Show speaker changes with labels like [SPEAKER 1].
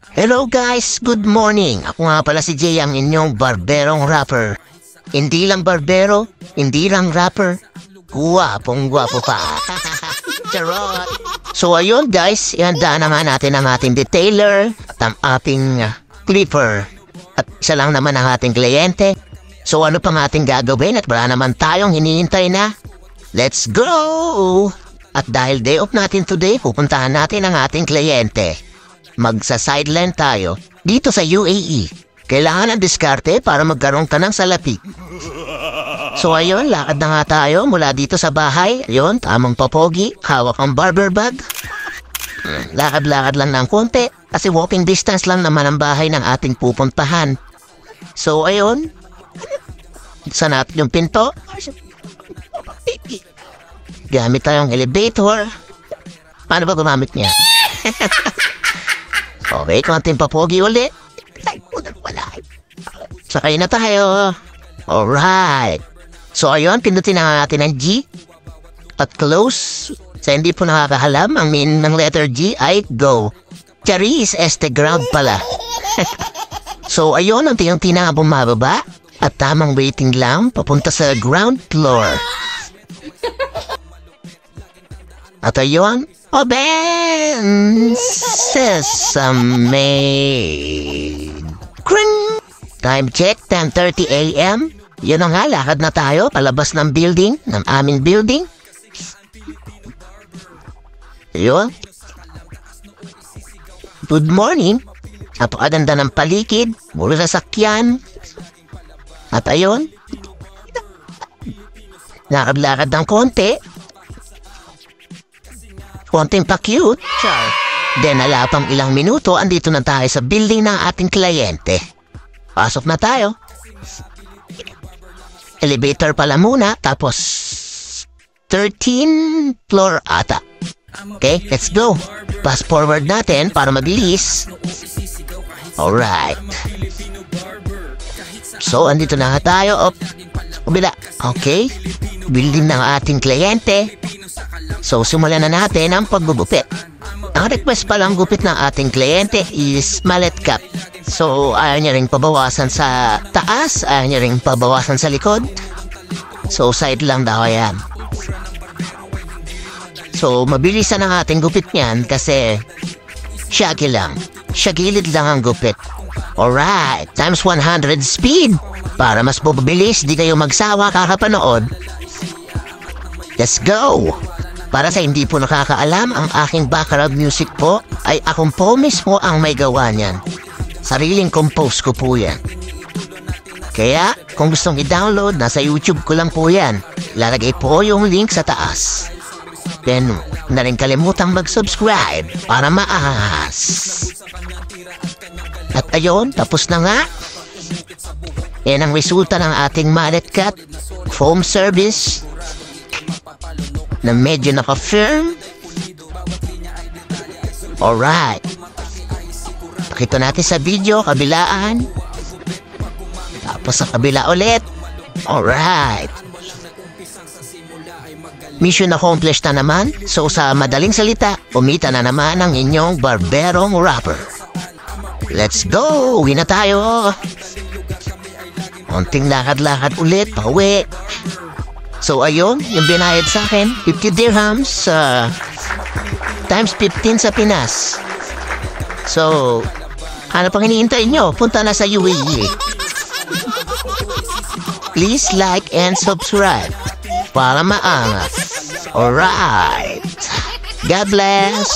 [SPEAKER 1] Hello guys, good morning. Ako nga pala si Jay, ang inyong barberong rapper. Hindi lang barbero, hindi lang rapper, guwapong gwapo pa. Charot! So ayun guys, ihanda naman natin ang ating detailer at ang ating clipper. At isa lang naman ang ating kliyente. So ano pang ating gagawin at wala naman tayong hinihintay na? Let's go! At dahil day off natin today, pupuntahan natin ang ating kliyente. Magsa-sideline tayo dito sa UAE. Kailangan ng diskarte para magkaroon ka ng salapi. So ayun, lakad na nga tayo mula dito sa bahay. Ayun, tamang papogi, hawak ang barber bag. Lakad-lakad lang ng konti kasi walking distance lang naman ang bahay ng ating pupuntahan. So ayun, saan natin yung pinto? Gamit tayong elevator. Paano ba gumamit niya? Okay, konting papogi ulit. Sakay na tayo. Alright. So ayun, pindutin na natin ang G. At close. Sa hindi po nakakahalam, ang meaning ng letter G ay go. Charis este ground pala. So ayun, unti-unti na bumababa. At tamang waiting lang papunta sa ground floor. At ayun, open sesame. Kring! Time check, 10:30 a.m. Yun na nga, lakad na tayo palabas ng building, ng aming building. Yun. Good morning. Napakaganda ng paligid, mula sa sakyan. At ayun, lakad-lakad ng konti. Konting pa-cute. Char. Then alapang ilang minuto, andito na tayo sa building ng ating kliyente. Pasok na tayo. Elevator pala muna, tapos 13th floor ata. Okay, let's go. Fast forward natin para mag-lease. Alright. So, andito na nga tayo. Kabila. Okay. Building ng ating kliyente. So, simulan na natin ang paggugupit. Ang request palang gupit ng ating kliyente is mallet cap. So, ayaw niya ring pabawasan sa taas, ayaw niya ring pabawasan sa likod. So, side lang daw yan. So, mabilisan ang ating gupit niyan kasi shaggy lang. Shagilid lang ang gupit. Alright, times 100 speed. Para mas mabilis, di kayo magsawa kakapanood. Let's go! Para sa hindi po nakakaalam, ang aking background music po ay akong po mismo ang may gawa niyan. Sariling compose ko po yan. Kaya, kung gustong i-download, nasa YouTube ko lang po yan. Lalagay po yung link sa taas. Then, na rin kalimutang mag-subscribe para maahas. At ayun, tapos na nga. Yan ang resulta ng ating mallet cut foam service na medyo naka-firm. Alright. Pakita natin sa video, kabilaan. Tapos sa kabila ulit. Alright. Mission accomplished na naman. So sa madaling salita, umita na naman ang inyong barberong rapper. Let's go! Uwi na tayo! Konting lakad-lakad ulit, pauwi. So ayun, yung binayad sa akin, 50 dirhams times 15 sa Pinas. So, ano pang hinihintay nyo? Punta na sa UAE. Please like and subscribe para maangas. Alright. God bless.